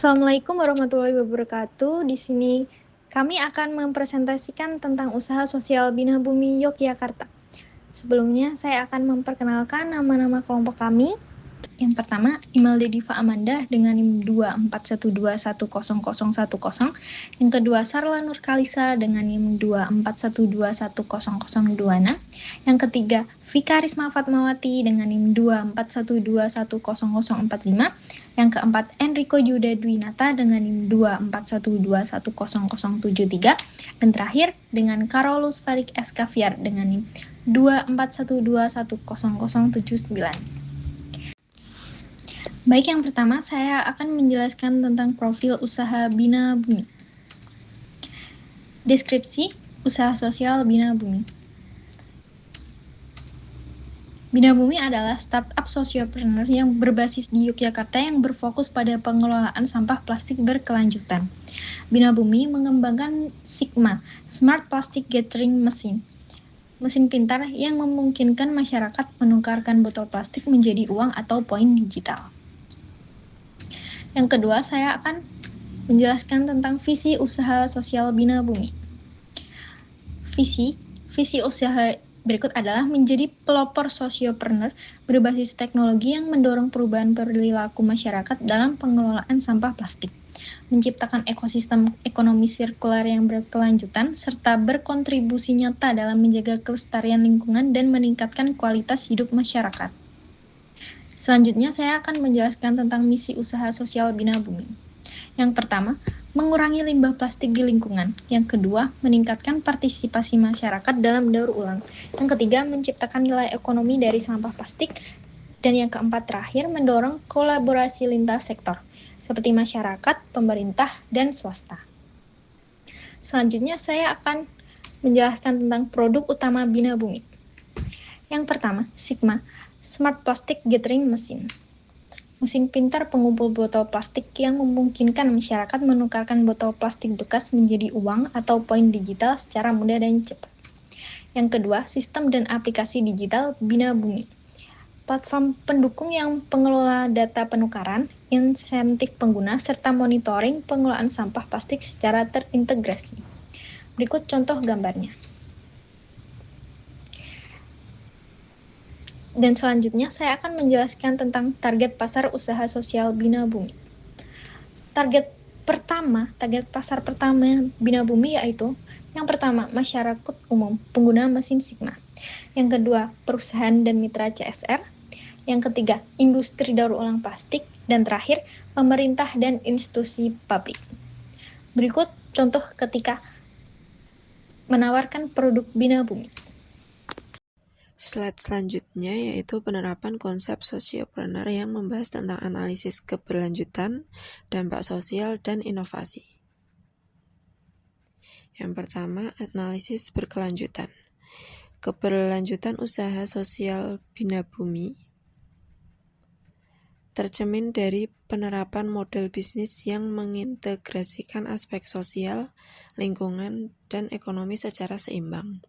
Assalamualaikum warahmatullahi wabarakatuh. Di sini kami akan mempresentasikan tentang usaha sosial Bina Bumi Yogyakarta. Sebelumnya, saya akan memperkenalkan nama-nama kelompok kami. Yang pertama, Imelda Diva Amanda dengan NIM 241210010. Yang kedua, Sarla Nur Kalisa dengan NIM 241210026. Yang ketiga, Vika Risma Fatmawati dengan NIM 241210045. Yang keempat, Enrico Yuda Dwinata dengan NIM 241210073. Dan terakhir, dengan Carolus Felix Escaviar dengan NIM 241210079. Baik, yang pertama saya akan menjelaskan tentang profil usaha Bina Bumi. Deskripsi usaha sosial Bina Bumi. Bina Bumi adalah startup sociopreneur yang berbasis di Yogyakarta yang berfokus pada pengelolaan sampah plastik berkelanjutan. Bina Bumi mengembangkan Sigma, Smart Plastic Gathering Machine, mesin pintar yang memungkinkan masyarakat menukarkan botol plastik menjadi uang atau poin digital. Yang kedua, saya akan menjelaskan tentang visi usaha sosial Bina Bumi. Visi usaha berikut adalah menjadi pelopor sosiopreneur berbasis teknologi yang mendorong perubahan perilaku masyarakat dalam pengelolaan sampah plastik, menciptakan ekosistem ekonomi sirkular yang berkelanjutan, serta berkontribusi nyata dalam menjaga kelestarian lingkungan dan meningkatkan kualitas hidup masyarakat. Selanjutnya, saya akan menjelaskan tentang misi usaha sosial Bina Bumi. Yang pertama, mengurangi limbah plastik di lingkungan. Yang kedua, meningkatkan partisipasi masyarakat dalam daur ulang. Yang ketiga, menciptakan nilai ekonomi dari sampah plastik. Dan yang keempat terakhir, mendorong kolaborasi lintas sektor, seperti masyarakat, pemerintah, dan swasta. Selanjutnya, saya akan menjelaskan tentang produk utama Bina Bumi. Yang pertama, Sigma, Smart Plastic Gathering Machine. Mesin pintar pengumpul botol plastik yang memungkinkan masyarakat menukarkan botol plastik bekas menjadi uang atau poin digital secara mudah dan cepat. Yang kedua, sistem dan aplikasi digital Bina Bumi. Platform pendukung yang pengelola data penukaran, insentif pengguna, serta monitoring pengelolaan sampah plastik secara terintegrasi. Berikut contoh gambarnya. Dan selanjutnya saya akan menjelaskan tentang target pasar usaha sosial Bina Bumi. Target pasar pertama Bina Bumi yaitu yang pertama, masyarakat umum, pengguna mesin Sigma. Yang kedua, perusahaan dan mitra CSR. Yang ketiga, industri daur ulang plastik. Dan terakhir, pemerintah dan institusi publik. Berikut contoh ketika menawarkan produk Bina Bumi. Slide selanjutnya yaitu penerapan konsep sosiopreneur yang membahas tentang analisis keberlanjutan, dampak sosial, dan inovasi. Yang pertama, analisis berkelanjutan. Keberlanjutan usaha sosial Bina Bumi tercermin dari penerapan model bisnis yang mengintegrasikan aspek sosial, lingkungan, dan ekonomi secara seimbang.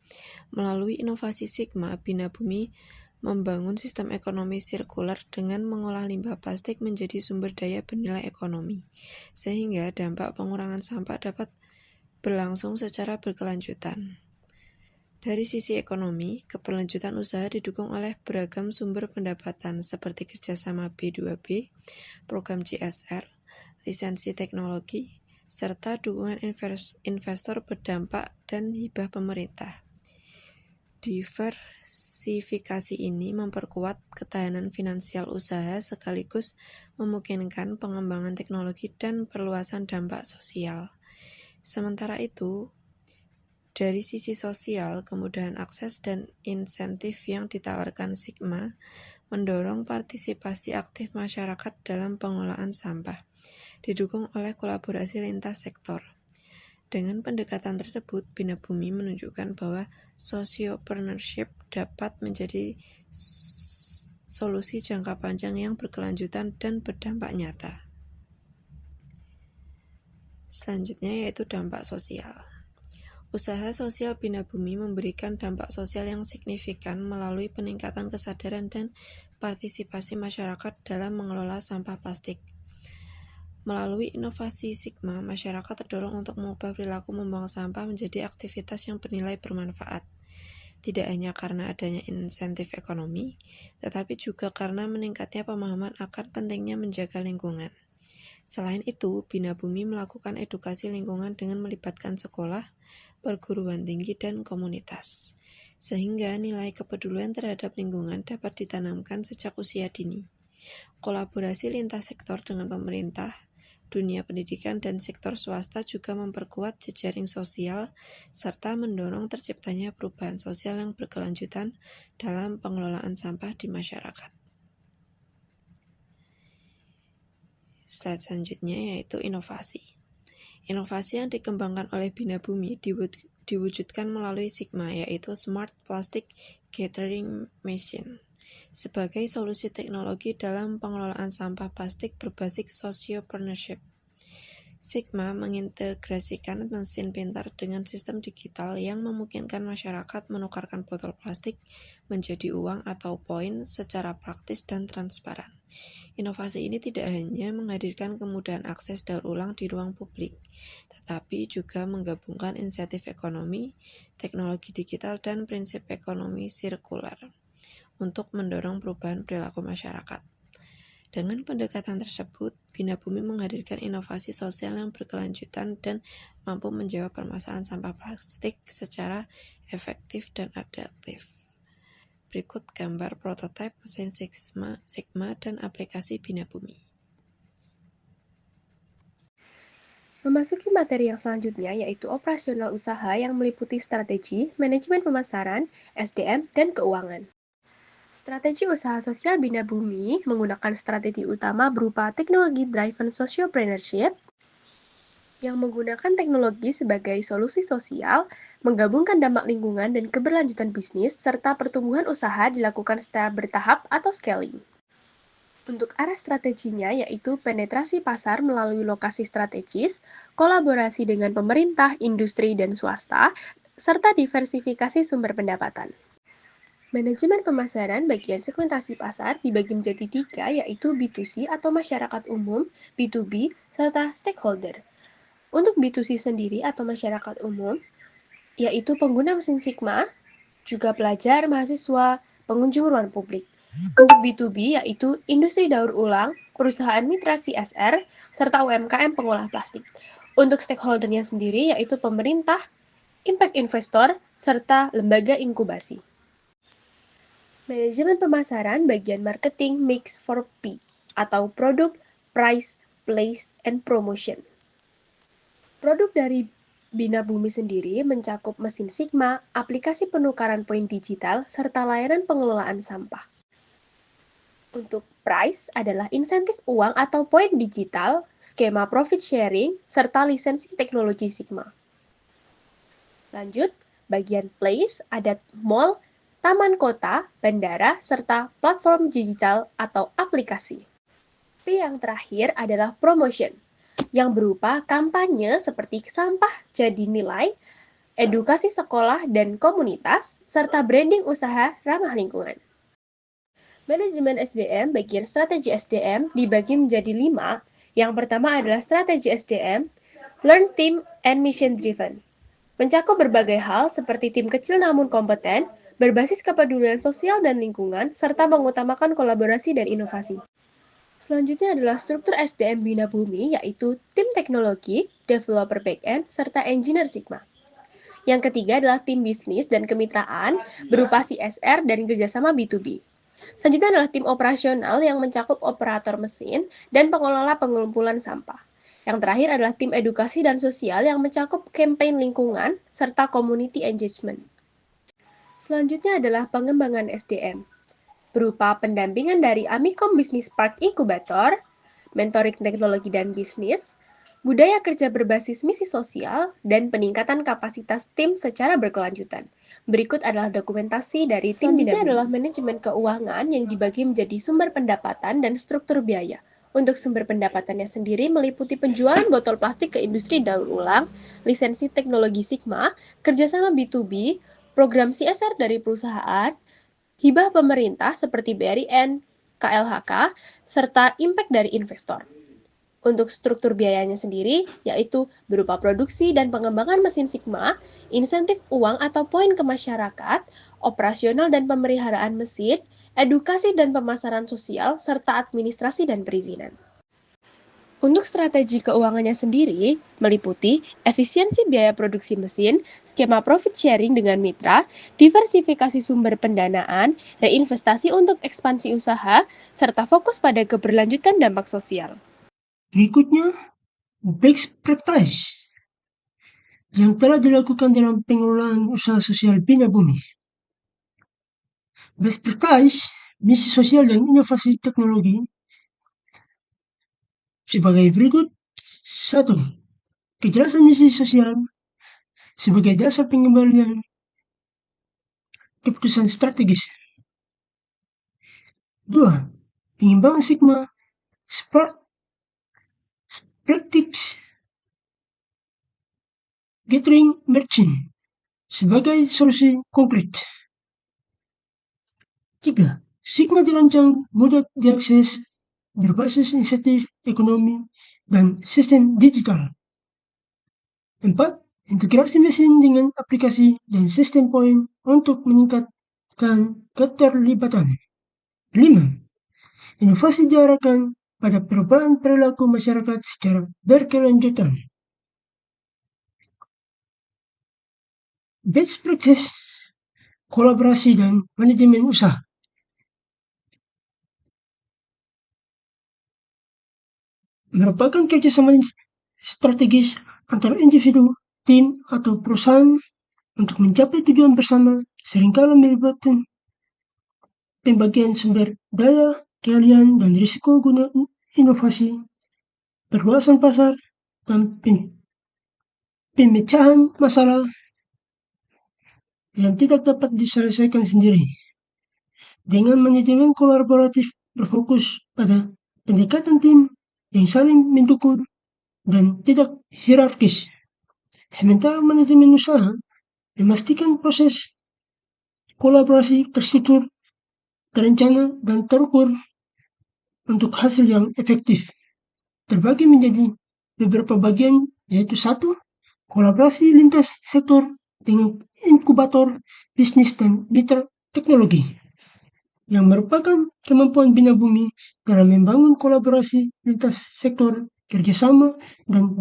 Melalui inovasi Sigma, Bina Bumi membangun sistem ekonomi sirkular dengan mengolah limbah plastik menjadi sumber daya bernilai ekonomi, sehingga dampak pengurangan sampah dapat berlangsung secara berkelanjutan. Dari sisi ekonomi, keberlanjutan usaha didukung oleh beragam sumber pendapatan seperti kerjasama B2B, program CSR, lisensi teknologi, serta dukungan investor berdampak dan hibah pemerintah. Diversifikasi ini memperkuat ketahanan finansial usaha sekaligus memungkinkan pengembangan teknologi dan perluasan dampak sosial. Sementara itu, dari sisi sosial, kemudahan akses dan insentif yang ditawarkan Sigma mendorong partisipasi aktif masyarakat dalam pengelolaan sampah, didukung oleh kolaborasi lintas sektor. Dengan pendekatan tersebut, Bina Bumi menunjukkan bahwa sociopreneurship dapat menjadi solusi jangka panjang yang berkelanjutan dan berdampak nyata. Selanjutnya yaitu dampak sosial. Usaha sosial Bina Bumi memberikan dampak sosial yang signifikan melalui peningkatan kesadaran dan partisipasi masyarakat dalam mengelola sampah plastik. Melalui inovasi Sigma, masyarakat terdorong untuk mengubah perilaku membuang sampah menjadi aktivitas yang bernilai bermanfaat. Tidak hanya karena adanya insentif ekonomi, tetapi juga karena meningkatnya pemahaman akan pentingnya menjaga lingkungan. Selain itu, Bina Bumi melakukan edukasi lingkungan dengan melibatkan sekolah, perguruan tinggi, dan komunitas, sehingga nilai kepedulian terhadap lingkungan dapat ditanamkan sejak usia dini. Kolaborasi lintas sektor dengan pemerintah, dunia pendidikan, dan sektor swasta juga memperkuat jejaring sosial serta mendorong terciptanya perubahan sosial yang berkelanjutan dalam pengelolaan sampah di masyarakat. Slide selanjutnya yaitu inovasi. Inovasi yang dikembangkan oleh Bina Bumi diwujudkan melalui Sigma, yaitu Smart Plastic Gathering Machine, sebagai solusi teknologi dalam pengelolaan sampah plastik berbasis sociopreneurship. Sigma mengintegrasikan mesin pintar dengan sistem digital yang memungkinkan masyarakat menukarkan botol plastik menjadi uang atau poin secara praktis dan transparan. Inovasi ini tidak hanya menghadirkan kemudahan akses daur ulang di ruang publik, tetapi juga menggabungkan insentif ekonomi, teknologi digital, dan prinsip ekonomi sirkular untuk mendorong perubahan perilaku masyarakat. Dengan pendekatan tersebut, Bina Bumi menghadirkan inovasi sosial yang berkelanjutan dan mampu menjawab permasalahan sampah plastik secara efektif dan adaptif. Berikut gambar prototipe mesin Sigma dan aplikasi Bina Bumi. Memasuki materi yang selanjutnya yaitu operasional usaha yang meliputi strategi, manajemen pemasaran, SDM, dan keuangan. Strategi usaha sosial Bina Bumi menggunakan strategi utama berupa teknologi driven sociopreneurship yang menggunakan teknologi sebagai solusi sosial, menggabungkan dampak lingkungan dan keberlanjutan bisnis, serta pertumbuhan usaha dilakukan secara bertahap atau scaling. Untuk arah strateginya yaitu penetrasi pasar melalui lokasi strategis, kolaborasi dengan pemerintah, industri, dan swasta, serta diversifikasi sumber pendapatan. Manajemen pemasaran bagian segmentasi pasar dibagi menjadi 3 yaitu B2C atau masyarakat umum, B2B, serta stakeholder. Untuk B2C sendiri atau masyarakat umum, yaitu pengguna mesin Sigma, juga pelajar, mahasiswa, pengunjung ruang publik. Untuk B2B yaitu industri daur ulang, perusahaan mitra CSR, serta UMKM pengolah plastik. Untuk stakeholdernya sendiri yaitu pemerintah, impact investor, serta lembaga inkubasi. Manajemen pemasaran bagian marketing mix 4P atau produk, price, place, and promotion. Produk dari Bina Bumi sendiri mencakup mesin Sigma, aplikasi penukaran poin digital, serta layanan pengelolaan sampah. Untuk price adalah insentif uang atau poin digital, skema profit sharing, serta lisensi teknologi Sigma. Lanjut, bagian place ada mall, taman kota, bandara, serta platform digital atau aplikasi. P yang terakhir adalah promotion, yang berupa kampanye seperti sampah jadi nilai, edukasi sekolah dan komunitas, serta branding usaha ramah lingkungan. Manajemen SDM bagian strategi SDM dibagi menjadi 5. Yang pertama adalah strategi SDM, Learn Team and Mission Driven. Mencakup berbagai hal seperti tim kecil namun kompeten, berbasis kepedulian sosial dan lingkungan, serta mengutamakan kolaborasi dan inovasi. Selanjutnya adalah struktur SDM Bina Bumi, yaitu tim teknologi, developer backend, serta engineer Sigma. Yang ketiga adalah tim bisnis dan kemitraan, berupa CSR dan kerjasama B2B. Selanjutnya adalah tim operasional yang mencakup operator mesin dan pengelola pengumpulan sampah. Yang terakhir adalah tim edukasi dan sosial yang mencakup campaign lingkungan serta community engagement. Selanjutnya adalah pengembangan SDM, berupa pendampingan dari Amikom Business Park Inkubator, mentoring teknologi dan bisnis, budaya kerja berbasis misi sosial, dan peningkatan kapasitas tim secara berkelanjutan. Berikut adalah dokumentasi dari tim Bina Bumi. Selanjutnya adalah manajemen keuangan yang dibagi menjadi sumber pendapatan dan struktur biaya. Untuk sumber pendapatannya sendiri meliputi penjualan botol plastik ke industri daur ulang, lisensi teknologi Sigma, kerjasama B2B, program CSR dari perusahaan, hibah pemerintah seperti BRIN, KLHK, serta impact dari investor. Untuk struktur biayanya sendiri, yaitu berupa produksi dan pengembangan mesin Sigma, insentif uang atau poin ke masyarakat, operasional dan pemeliharaan mesin, edukasi dan pemasaran sosial, serta administrasi dan perizinan. Untuk strategi keuangannya sendiri, meliputi efisiensi biaya produksi mesin, skema profit sharing dengan mitra, diversifikasi sumber pendanaan, reinvestasi untuk ekspansi usaha, serta fokus pada keberlanjutan dampak sosial. Berikutnya, best practice yang telah dilakukan dalam pengelolaan usaha sosial Bina Bumi. Best practice, misi sosial dan inovasi teknologi sebagai berikut. 1. Kejelasan misi sosial sebagai dasar pengembalian keputusan strategis. 2. Pengimbangan Sigma Practice Gathering Merchant sebagai solusi konkret. 3. Sigma dirancang mudah diakses berbasis insentif ekonomi dan sistem digital. 4. Integrasi mesin dengan aplikasi dan sistem poin untuk meningkatkan keterlibatan. 5. Inovasi diarahkan pada perubahan perilaku masyarakat secara berkelanjutan. Best practice kolaborasi dan manajemen usaha. Merupakan kerjasama strategis antara individu, tim, atau perusahaan untuk mencapai tujuan bersama, seringkali melibatkan pembagian sumber daya, keahlian, dan risiko guna inovasi, perluasan pasar, dan pemecahan masalah yang tidak dapat diselesaikan sendiri. Dengan manajemen kolaboratif berfokus pada pendekatan tim yang saling mendukung dan tidak hierarkis. Sementara manajemen usaha memastikan proses kolaborasi terstruktur, terencana, dan terukur untuk hasil yang efektif. Terbagi menjadi beberapa bagian, yaitu 1. Kolaborasi lintas sektor dengan inkubator bisnis dan mitra teknologi, yang merupakan kemampuan Bina Bumi dalam membangun kolaborasi lintas sektor, kerjasama, dan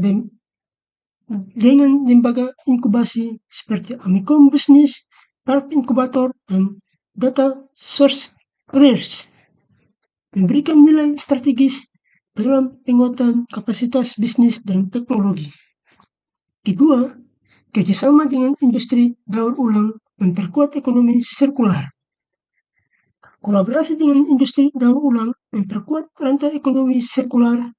dengan lembaga inkubasi seperti Amikom Bisnis, Park Inkubator, dan Data Source Research, memberikan nilai strategis dalam penguatan kapasitas bisnis dan teknologi. Kedua, kerjasama dengan industri daur ulang memperkuat ekonomi sirkular. Kolaborasi dengan industri daur ulang memperkuat rantai ekonomi sirkular.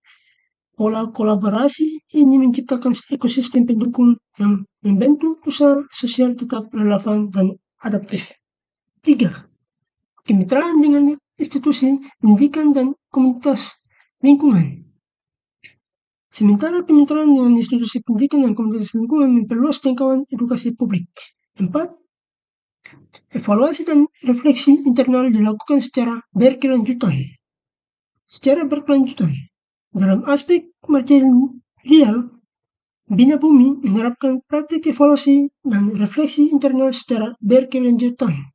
Pola kolaborasi ini menciptakan ekosistem pendukung yang membantu usaha sosial tetap relevan dan adaptif. 3. Kemitraan dengan institusi pendidikan dan komunitas lingkungan. Sementara kemitraan dengan institusi pendidikan dan komunitas lingkungan memperluas jangkauan edukasi publik. 4. Evaluasi dan refleksi internal dilakukan secara berkelanjutan. Dalam aspek material, Bina Bumi menerapkan praktik evaluasi dan refleksi internal secara berkelanjutan.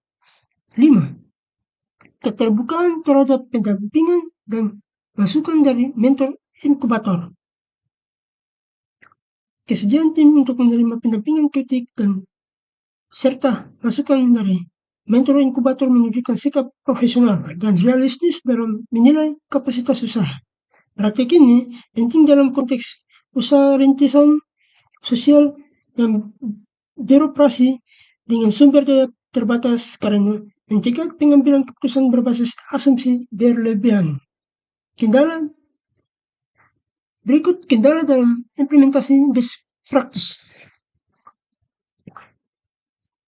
5. Keterbukaan terhadap pendampingan dan masukan dari mentor inkubator. Kesediaan tim untuk menerima pendampingan kritik dan serta masukan dari mentor inkubator menunjukkan sikap profesional dan realistis dalam menilai kapasitas usaha. Praktik ini penting dalam konteks usaha rintisan sosial yang beroperasi dengan sumber daya terbatas karena mencegah pengambilan keputusan berbasis asumsi berlebihan. Berikut kendala dalam implementasi best practice.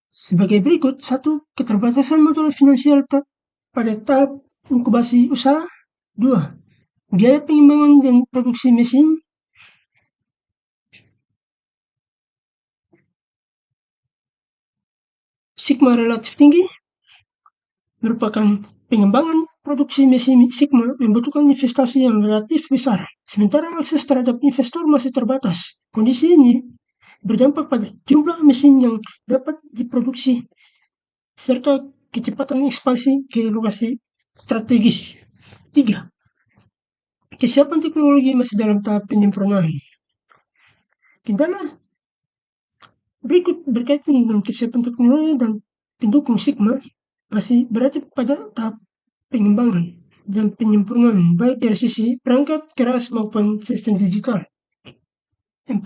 Sebagai berikut. 1. Keterbatasan modal finansial pada tahap inkubasi usaha. 2. Biaya pengembangan dan produksi mesin. 3. Sigma relatif tinggi merupakan pengembangan produksi mesin Sigma membutuhkan investasi yang relatif besar, sementara akses terhadap investor masih terbatas. Kondisi ini berdampak pada jumlah mesin yang dapat diproduksi serta kecepatan ekspansi ke lokasi strategis. 3. Kesiapan teknologi masih dalam tahap penyempurnaan. Kendala berikut berkaitan dengan kesiapan teknologi dan pendukung Sigma masih berada pada tahap pengembangan dan penyempurnaan, baik dari sisi perangkat keras maupun sistem digital. 4.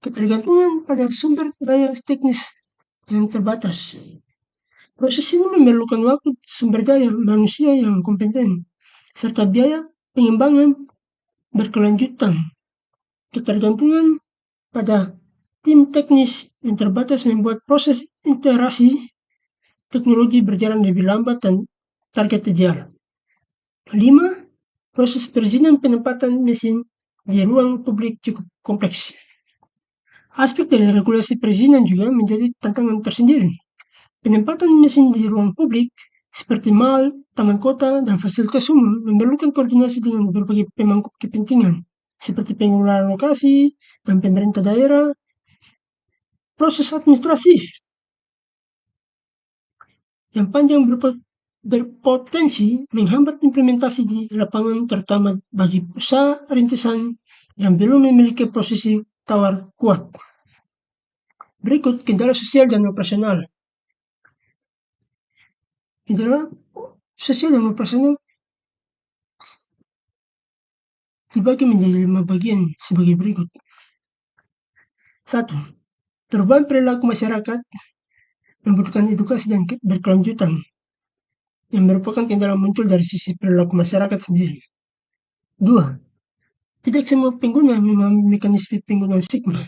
Ketergantungan pada sumber daya teknis yang terbatas. Proses ini memerlukan waktu sumber daya manusia yang kompeten, serta biaya pengembangan berkelanjutan. Ketergantungan pada tim teknis yang terbatas membuat proses integrasi teknologi berjalan lebih lambat dan target ideal. 5. Proses perizinan penempatan mesin di ruang publik cukup kompleks. Aspek dari regulasi perizinan juga menjadi tantangan tersendiri. Penempatan mesin di ruang publik seperti mal, taman kota, dan fasilitas umum memerlukan koordinasi dengan berbagai pemangku kepentingan, seperti pengelola lokasi dan pemerintah daerah. Proses administrasi yang panjang berpotensi menghambat implementasi di lapangan, terutama bagi usaha rintisan yang belum memiliki posisi tawar kuat. Berikut kendala sosial dan operasional. Kendala sosial dan operasional dibagi menjadi 5 bagian sebagai berikut. 1. Perubahan perilaku masyarakat membutuhkan edukasi dan berkelanjutan yang merupakan kendala muncul dari sisi perilaku masyarakat sendiri. 2. Tidak semua pengguna memahami mekanisme penggunaan Sigma.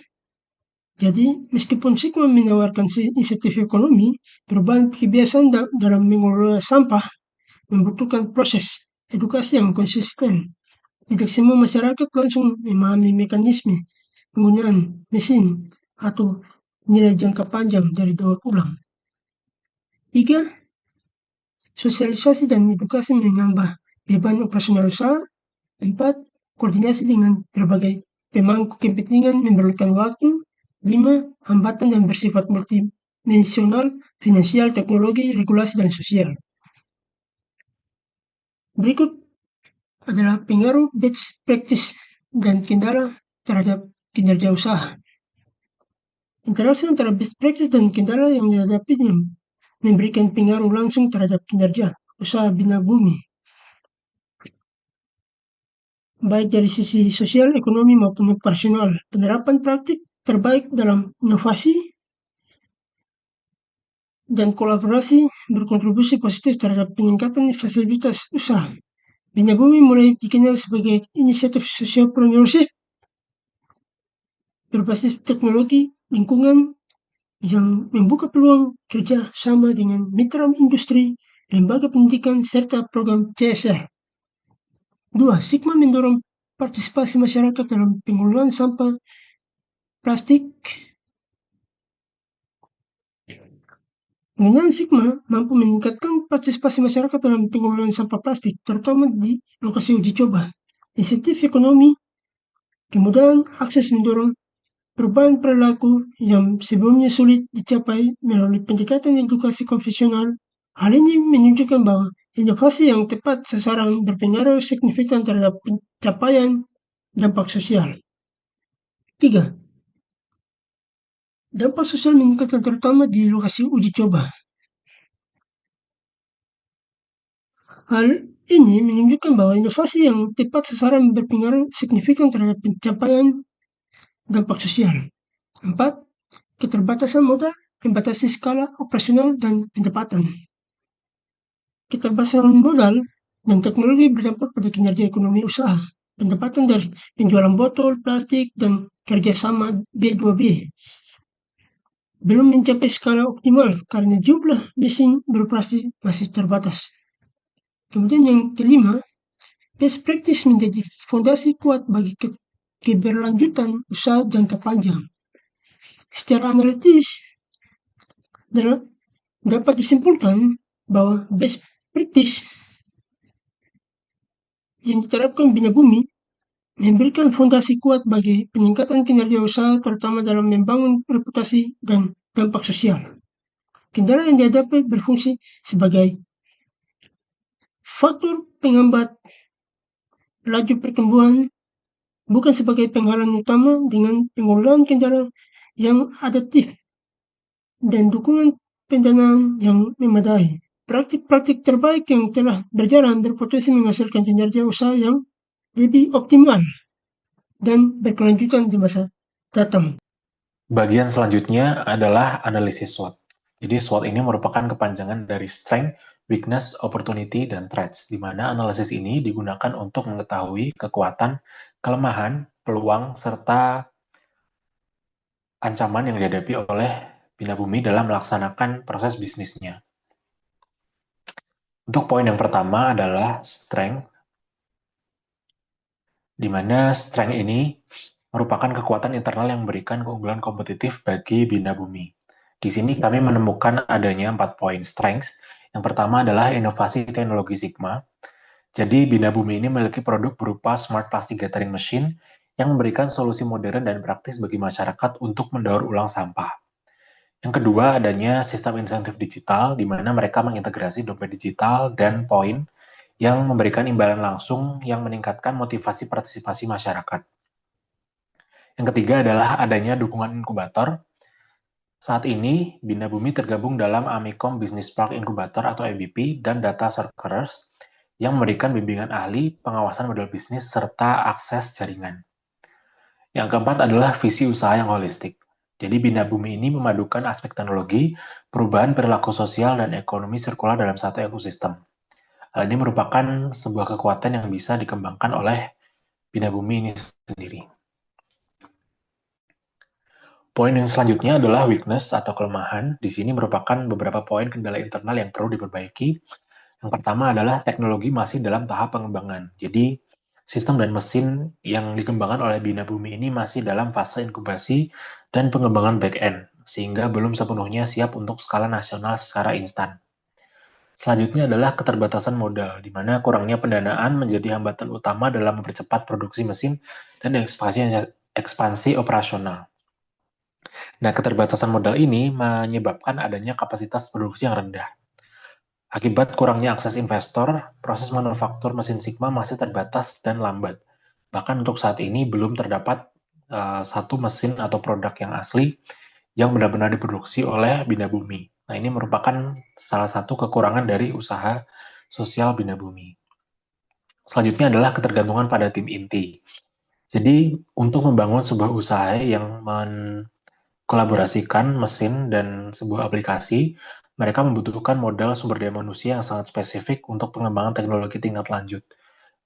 Jadi, meskipun Sigma menawarkan insentif ekonomi, perubahan kebiasaan dalam mengelola sampah membutuhkan proses edukasi yang konsisten. Tidak semua masyarakat langsung memahami mekanisme penggunaan mesin atau nilai jangka panjang dari daur ulang. 3. Sosialisasi dan edukasi menambah beban operasional usaha. 4. Koordinasi dengan berbagai pemangku kepentingan memerlukan waktu. 5. Hambatan yang bersifat multidimensional, finansial, teknologi, regulasi, dan sosial. Berikut adalah pengaruh best practice dan kendala terhadap kinerja usaha. Interaksi antara best practice dan kendala yang dihadapinya memberikan pengaruh langsung terhadap kinerja usaha Bina Bumi, baik dari sisi sosial, ekonomi, maupun operasional. Penerapan praktik terbaik dalam inovasi dan kolaborasi berkontribusi positif terhadap peningkatan fasilitas usaha. Bina Bumi mulai dikenal sebagai inisiatif sociopreneurship berbasis teknologi lingkungan yang membuka peluang kerja sama dengan mitra industri, lembaga pendidikan, serta program CSR. 2. Sigma mendorong partisipasi masyarakat dalam pengelolaan sampah plastik. Penggunaan Sigma mampu meningkatkan partisipasi masyarakat dalam pengelolaan sampah plastik, terutama di lokasi uji coba. Insentif ekonomi, kemudahan akses mendorong perubahan perilaku yang sebelumnya sulit dicapai melalui pendekatan edukasi konvensional. Hal ini menunjukkan bahwa inovasi yang tepat sasaran berpengaruh signifikan terhadap pencapaian dampak sosial. 3. Dampak sosial meningkat terutama di lokasi uji coba. Hal ini menunjukkan bahwa inovasi yang tepat sasaran berpengaruh signifikan terhadap pencapaian dampak sosial. 4. Keterbatasan modal membatasi skala operasional dan pendapatan. Keterbatasan modal dan teknologi berdampak pada kinerja ekonomi usaha. Pendapatan dari penjualan botol, plastik, dan kerjasama B2B belum mencapai skala optimal karena jumlah mesin beroperasi masih terbatas. Kemudian yang kelima, best practice menjadi fondasi kuat bagi keberlanjutan usaha jangka panjang. Secara analitis dapat disimpulkan bahwa best praktis yang diterapkan Bina Bumi memberikan fondasi kuat bagi peningkatan kinerja usaha, terutama dalam membangun reputasi dan dampak sosial. Kendala yang dihadapi berfungsi sebagai faktor penghambat laju pertumbuhan, bukan sebagai penghalang utama. Dengan pengelolaan kendala yang adaptif dan dukungan pendanaan yang memadai, praktik-praktik terbaik yang telah berjalan berpotensi menghasilkan kinerja usaha yang lebih optimal dan berkelanjutan di masa datang. Bagian selanjutnya adalah analisis SWOT. Jadi SWOT ini merupakan kepanjangan dari Strength, Weakness, Opportunity, dan Threats, di mana analisis ini digunakan untuk mengetahui kekuatan, kelemahan, peluang, serta ancaman yang dihadapi oleh Bina Bumi dalam melaksanakan proses bisnisnya. Untuk poin yang pertama adalah Strength, di mana Strength ini merupakan kekuatan internal yang memberikan keunggulan kompetitif bagi Bina Bumi. Di sini kami menemukan adanya 4 poin strengths. Yang pertama adalah inovasi teknologi Sigma. Jadi Bina Bumi ini memiliki produk berupa Smart Plastic Gathering Machine yang memberikan solusi modern dan praktis bagi masyarakat untuk mendaur ulang sampah. Yang kedua adanya sistem insentif digital, di mana mereka mengintegrasi dompet digital dan poin yang memberikan imbalan langsung yang meningkatkan motivasi partisipasi masyarakat. Yang ketiga adalah adanya dukungan inkubator. Saat ini, Bina Bumi tergabung dalam Amikom Business Park Incubator atau ABP dan Data Circulars yang memberikan bimbingan ahli, pengawasan model bisnis, serta akses jaringan. Yang keempat adalah visi usaha yang holistik. Jadi Bina Bumi ini memadukan aspek teknologi, perubahan perilaku sosial, dan ekonomi sirkular dalam satu ekosistem. Hal ini merupakan sebuah kekuatan yang bisa dikembangkan oleh Bina Bumi ini sendiri. Poin yang selanjutnya adalah weakness atau kelemahan. Di sini merupakan beberapa poin kendala internal yang perlu diperbaiki. Yang pertama adalah teknologi masih dalam tahap pengembangan. Jadi, sistem dan mesin yang dikembangkan oleh Bina Bumi ini masih dalam fase inkubasi dan pengembangan back-end, sehingga belum sepenuhnya siap untuk skala nasional secara instan. Selanjutnya adalah keterbatasan modal, di mana kurangnya pendanaan menjadi hambatan utama dalam mempercepat produksi mesin dan ekspansi operasional. Nah, keterbatasan modal ini menyebabkan adanya kapasitas produksi yang rendah. Akibat kurangnya akses investor, proses manufaktur mesin Sigma masih terbatas dan lambat. Bahkan untuk saat ini belum terdapat satu mesin atau produk yang asli yang benar-benar diproduksi oleh Bina Bumi. Nah, ini merupakan salah satu kekurangan dari usaha sosial Bina Bumi. Selanjutnya adalah ketergantungan pada tim inti. Jadi, untuk membangun sebuah usaha yang kolaborasikan mesin dan sebuah aplikasi, mereka membutuhkan modal sumber daya manusia yang sangat spesifik untuk pengembangan teknologi tingkat lanjut.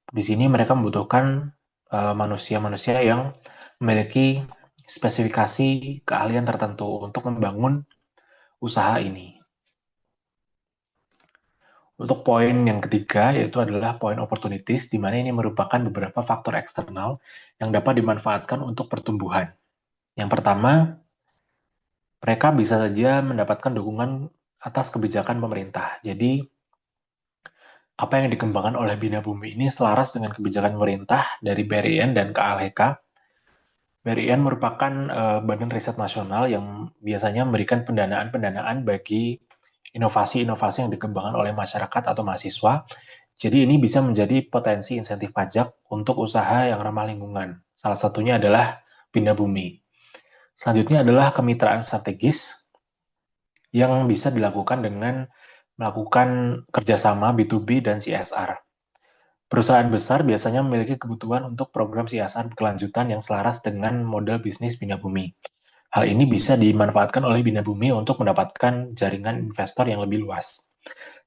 Di sini mereka membutuhkan manusia-manusia yang memiliki spesifikasi keahlian tertentu untuk membangun usaha ini. Untuk poin yang ketiga, yaitu adalah poin opportunities, di mana ini merupakan beberapa faktor eksternal yang dapat dimanfaatkan untuk pertumbuhan. Yang pertama, mereka bisa saja mendapatkan dukungan atas kebijakan pemerintah. Jadi, apa yang dikembangkan oleh Bina Bumi ini selaras dengan kebijakan pemerintah dari BRIN dan KLHK. BRIN merupakan badan riset nasional yang biasanya memberikan pendanaan-pendanaan bagi inovasi-inovasi yang dikembangkan oleh masyarakat atau mahasiswa. Jadi ini bisa menjadi potensi insentif pajak untuk usaha yang ramah lingkungan. Salah satunya adalah Bina Bumi. Selanjutnya adalah kemitraan strategis yang bisa dilakukan dengan melakukan kerjasama B2B dan CSR. Perusahaan besar biasanya memiliki kebutuhan untuk program CSR berkelanjutan yang selaras dengan model bisnis Bina Bumi. Hal ini bisa dimanfaatkan oleh Bina Bumi untuk mendapatkan jaringan investor yang lebih luas.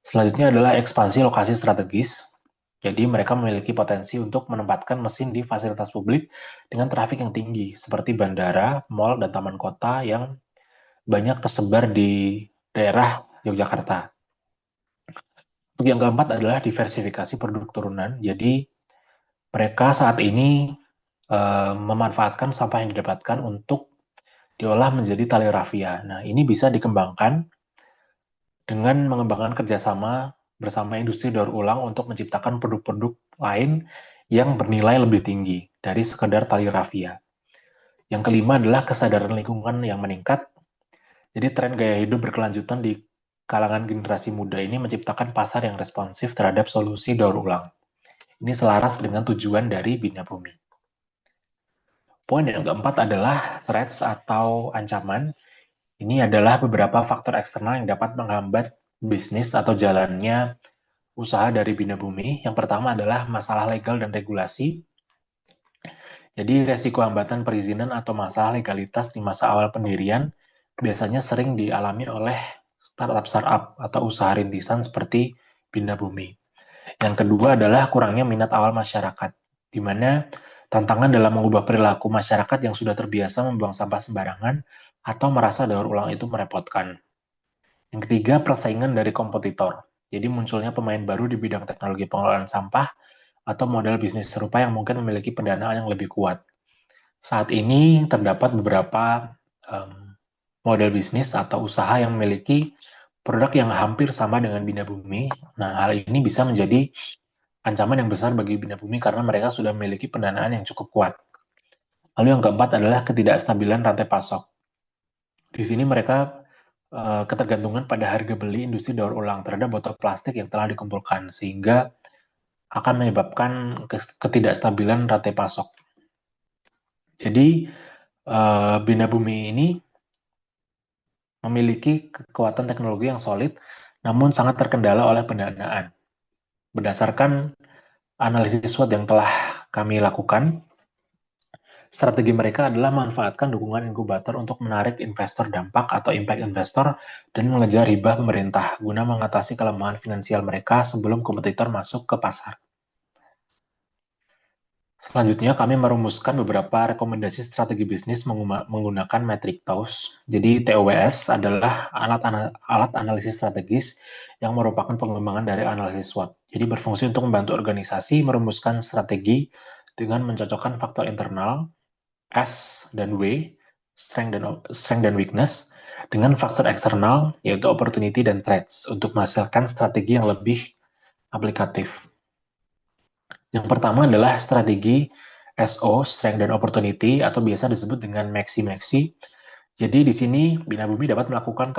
Selanjutnya adalah ekspansi lokasi strategis. Jadi mereka memiliki potensi untuk menempatkan mesin di fasilitas publik dengan trafik yang tinggi, seperti bandara, mal, dan taman kota yang banyak tersebar di daerah Yogyakarta. Untuk yang keempat adalah diversifikasi produk turunan. Jadi mereka saat ini memanfaatkan sampah yang didapatkan untuk diolah menjadi tali rafia. Nah, ini bisa dikembangkan dengan mengembangkan kerjasama bersama industri daur ulang untuk menciptakan produk-produk lain yang bernilai lebih tinggi dari sekedar tali rafia. Yang kelima adalah kesadaran lingkungan yang meningkat. Jadi tren gaya hidup berkelanjutan di kalangan generasi muda ini menciptakan pasar yang responsif terhadap solusi daur ulang. Ini selaras dengan tujuan dari Bina Bumi. Poin yang keempat adalah threats atau ancaman. Ini adalah beberapa faktor eksternal yang dapat menghambat bisnis atau jalannya usaha dari Bina Bumi. Yang pertama adalah masalah legal dan regulasi. Jadi resiko hambatan perizinan atau masalah legalitas di masa awal pendirian biasanya sering dialami oleh startup atau usaha rintisan seperti Bina Bumi. Yang kedua adalah kurangnya minat awal masyarakat, di mana tantangan dalam mengubah perilaku masyarakat yang sudah terbiasa membuang sampah sembarangan atau merasa daur ulang itu merepotkan. Yang ketiga, persaingan dari kompetitor. Jadi munculnya pemain baru di bidang teknologi pengelolaan sampah atau model bisnis serupa yang mungkin memiliki pendanaan yang lebih kuat. Saat ini terdapat beberapa model bisnis atau usaha yang memiliki produk yang hampir sama dengan Bina Bumi. Nah, hal ini bisa menjadi ancaman yang besar bagi Bina Bumi karena mereka sudah memiliki pendanaan yang cukup kuat. Lalu yang keempat adalah ketidakstabilan rantai pasok. Di sini mereka ketergantungan pada harga beli industri daur ulang terhadap botol plastik yang telah dikumpulkan, sehingga akan menyebabkan ketidakstabilan rantai pasok. Jadi, Bina Bumi ini memiliki kekuatan teknologi yang solid, namun sangat terkendala oleh pendanaan. Berdasarkan analisis SWOT yang telah kami lakukan, strategi mereka adalah memanfaatkan dukungan inkubator untuk menarik investor dampak atau impact investor dan mengejar hibah pemerintah guna mengatasi kelemahan finansial mereka sebelum kompetitor masuk ke pasar. Selanjutnya, kami merumuskan beberapa rekomendasi strategi bisnis menggunakan metrik TOWS. Jadi, TOWS adalah alat analisis strategis yang merupakan pengembangan dari analisis SWOT. Jadi, berfungsi untuk membantu organisasi merumuskan strategi dengan mencocokkan faktor internal, S dan W, strength dan weakness, dengan faktor eksternal, yaitu opportunity dan threats, untuk menghasilkan strategi yang lebih aplikatif. Yang pertama adalah strategi SO, Strength dan Opportunity, atau biasa disebut dengan Maxi-Maxi. Jadi di sini Bina Bumi dapat melakukan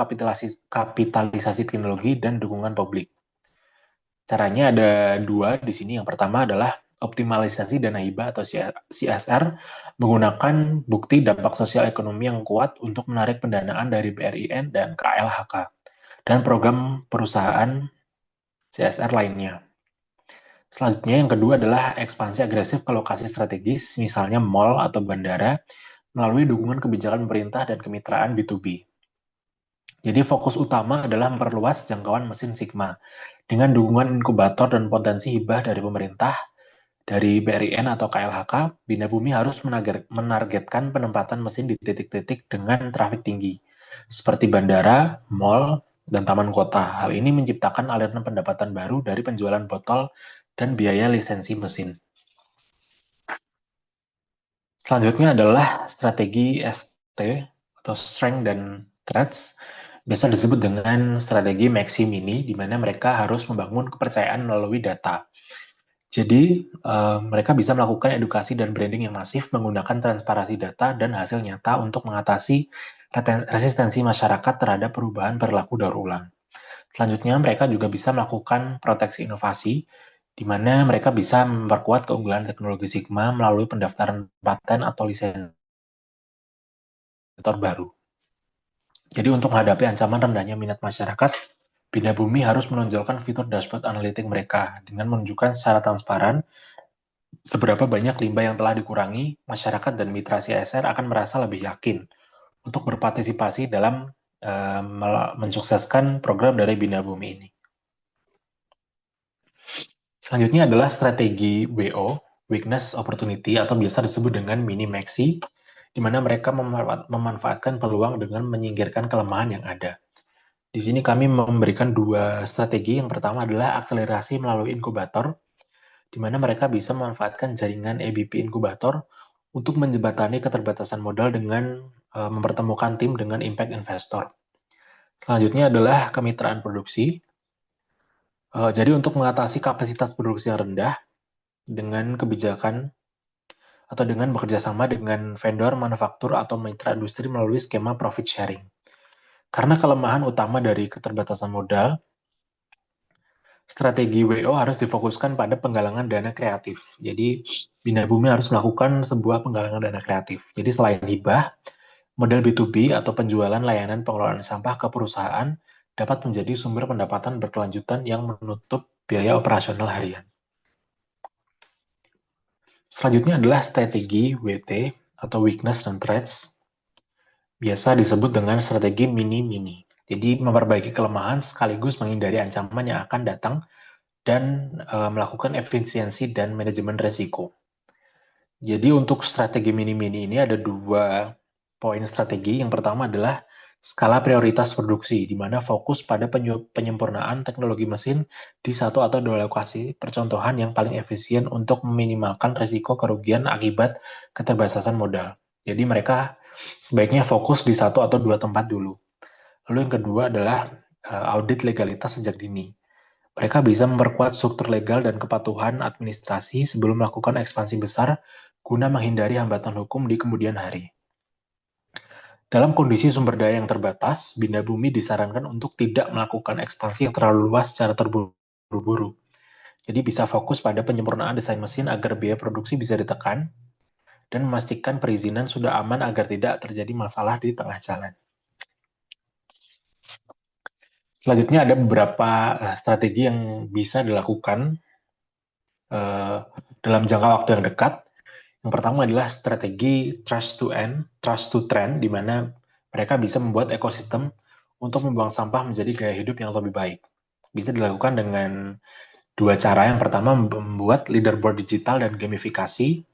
kapitalisasi teknologi dan dukungan publik. Caranya ada dua di sini. Yang pertama adalah optimalisasi dana hibah atau CSR menggunakan bukti dampak sosial ekonomi yang kuat untuk menarik pendanaan dari BRIN dan KLHK dan program perusahaan CSR lainnya. Selanjutnya yang kedua adalah ekspansi agresif ke lokasi strategis, misalnya mall atau bandara, melalui dukungan kebijakan pemerintah dan kemitraan B2B. Jadi fokus utama adalah memperluas jangkauan mesin Sigma dengan dukungan inkubator dan potensi hibah dari pemerintah, dari BRIN atau KLHK. Bina Bumi harus menargetkan penempatan mesin di titik-titik dengan trafik tinggi, seperti bandara, mall, dan taman kota. Hal ini menciptakan aliran pendapatan baru dari penjualan botol dan biaya lisensi mesin. Selanjutnya adalah strategi ST atau Strength dan Threats, biasa disebut dengan strategi Maxi Mini, di mana mereka harus membangun kepercayaan melalui data. Jadi, mereka bisa melakukan edukasi dan branding yang masif menggunakan transparansi data dan hasil nyata untuk mengatasi resistensi masyarakat terhadap perubahan perilaku daur ulang. Selanjutnya, mereka juga bisa melakukan proteksi inovasi, di mana mereka bisa memperkuat keunggulan teknologi Sigma melalui pendaftaran paten atau lisensi baru. Jadi untuk menghadapi ancaman rendahnya minat masyarakat, Bina Bumi harus menonjolkan fitur dashboard analitik mereka dengan menunjukkan secara transparan seberapa banyak limbah yang telah dikurangi. Masyarakat dan mitra CSR akan merasa lebih yakin untuk berpartisipasi dalam mensukseskan program dari Bina Bumi ini. Selanjutnya adalah strategi WO, Weakness Opportunity, atau biasa disebut dengan Mini-Maxi, di mana mereka memanfaatkan peluang dengan menyingkirkan kelemahan yang ada. Di sini kami memberikan dua strategi. Yang pertama adalah akselerasi melalui inkubator, di mana mereka bisa memanfaatkan jaringan EBP inkubator untuk menjembatani keterbatasan modal dengan mempertemukan tim dengan impact investor. Selanjutnya adalah kemitraan produksi. Jadi untuk mengatasi kapasitas produksi yang rendah dengan kebijakan atau dengan bekerja sama dengan vendor, manufaktur, atau mitra industri melalui skema profit sharing. Karena kelemahan utama dari keterbatasan modal, strategi WO harus difokuskan pada penggalangan dana kreatif. Jadi, Bina Bumi harus melakukan sebuah penggalangan dana kreatif. Jadi, selain hibah, model B2B atau penjualan layanan pengelolaan sampah ke perusahaan dapat menjadi sumber pendapatan berkelanjutan yang menutup biaya operasional harian. Selanjutnya adalah strategi WT atau Weakness and Threats, biasa disebut dengan strategi mini-mini. Jadi memperbaiki kelemahan sekaligus menghindari ancaman yang akan datang dan melakukan efisiensi dan manajemen resiko. Jadi untuk strategi mini-mini ini ada 2 poin strategi. Yang pertama adalah skala prioritas produksi, di mana fokus pada penyempurnaan teknologi mesin di satu atau 2 lokasi percontohan yang paling efisien untuk meminimalkan risiko kerugian akibat keterbatasan modal. Jadi mereka sebaiknya fokus di 1 atau 2 tempat dulu. Lalu yang kedua adalah audit legalitas sejak dini. Mereka bisa memperkuat struktur legal dan kepatuhan administrasi sebelum melakukan ekspansi besar guna menghindari hambatan hukum di kemudian hari. Dalam kondisi sumber daya yang terbatas, Bina Bumi disarankan untuk tidak melakukan ekspansi yang terlalu luas secara terburu-buru. Jadi bisa fokus pada penyempurnaan desain mesin agar biaya produksi bisa ditekan, dan memastikan perizinan sudah aman agar tidak terjadi masalah di tengah jalan. Selanjutnya ada beberapa strategi yang bisa dilakukan dalam jangka waktu yang dekat. Yang pertama adalah strategi trust to trend, di mana mereka bisa membuat ekosistem untuk membuang sampah menjadi gaya hidup yang lebih baik. Bisa dilakukan dengan 2 cara. Yang pertama, membuat leaderboard digital dan gamifikasi.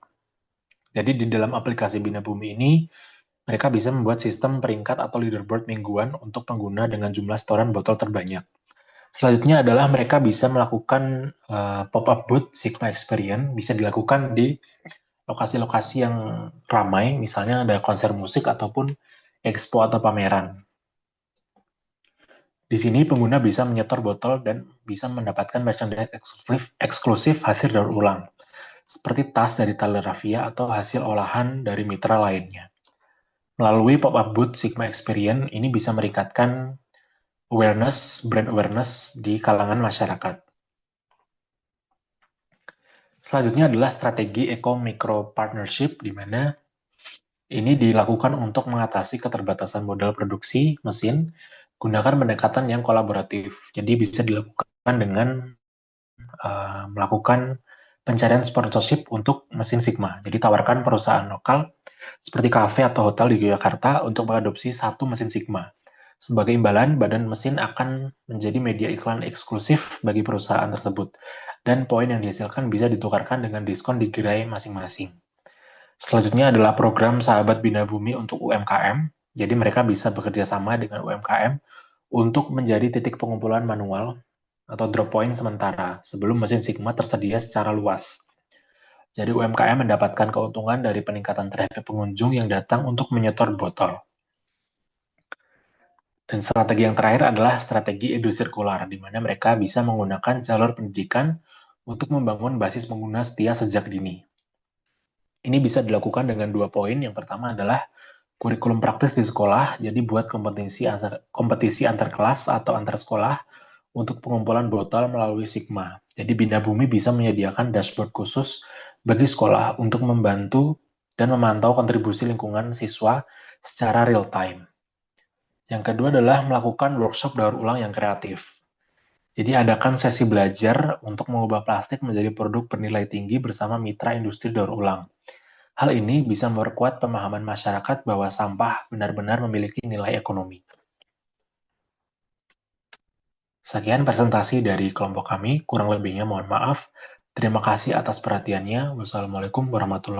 Jadi di dalam aplikasi Bina Bumi ini, mereka bisa membuat sistem peringkat atau leaderboard mingguan untuk pengguna dengan jumlah setoran botol terbanyak. Selanjutnya adalah mereka bisa melakukan pop-up booth Sigma Experience, bisa dilakukan di lokasi-lokasi yang ramai, misalnya ada konser musik ataupun expo atau pameran. Di sini pengguna bisa menyetor botol dan bisa mendapatkan merchandise eksklusif hasil daur ulang, seperti tas dari Thaler Raffia atau hasil olahan dari mitra lainnya. Melalui pop-up booth Sigma Experience, ini bisa meningkatkan brand awareness di kalangan masyarakat. Selanjutnya adalah strategi eco-micro partnership, di mana ini dilakukan untuk mengatasi keterbatasan modal produksi mesin, gunakan pendekatan yang kolaboratif. Jadi bisa dilakukan dengan melakukan pencarian sponsorship untuk mesin Sigma. Jadi tawarkan perusahaan lokal seperti kafe atau hotel di Yogyakarta untuk mengadopsi 1 mesin Sigma. Sebagai imbalan, badan mesin akan menjadi media iklan eksklusif bagi perusahaan tersebut, dan poin yang dihasilkan bisa ditukarkan dengan diskon di gerai masing-masing. Selanjutnya adalah program Sahabat Bina Bumi untuk UMKM. Jadi mereka bisa bekerja sama dengan UMKM untuk menjadi titik pengumpulan manual atau drop point sementara sebelum mesin Sigma tersedia secara luas. Jadi UMKM mendapatkan keuntungan dari peningkatan traffic pengunjung yang datang untuk menyetor botol. Dan strategi yang terakhir adalah strategi edu sirkular, di mana mereka bisa menggunakan jalur pendidikan untuk membangun basis pengguna setia sejak dini. Ini bisa dilakukan dengan 2 poin. Yang pertama adalah kurikulum praktis di sekolah, jadi buat kompetisi antar kelas atau antar sekolah untuk pengumpulan botol melalui Sigma. Jadi Bina Bumi bisa menyediakan dashboard khusus bagi sekolah untuk membantu dan memantau kontribusi lingkungan siswa secara real time. Yang kedua adalah melakukan workshop daur ulang yang kreatif. Jadi adakan sesi belajar untuk mengubah plastik menjadi produk bernilai tinggi bersama mitra industri daur ulang. Hal ini bisa memperkuat pemahaman masyarakat bahwa sampah benar-benar memiliki nilai ekonomi. Sekian presentasi dari kelompok kami, kurang lebihnya mohon maaf. Terima kasih atas perhatiannya. Wassalamualaikum warahmatullahi wabarakatuh.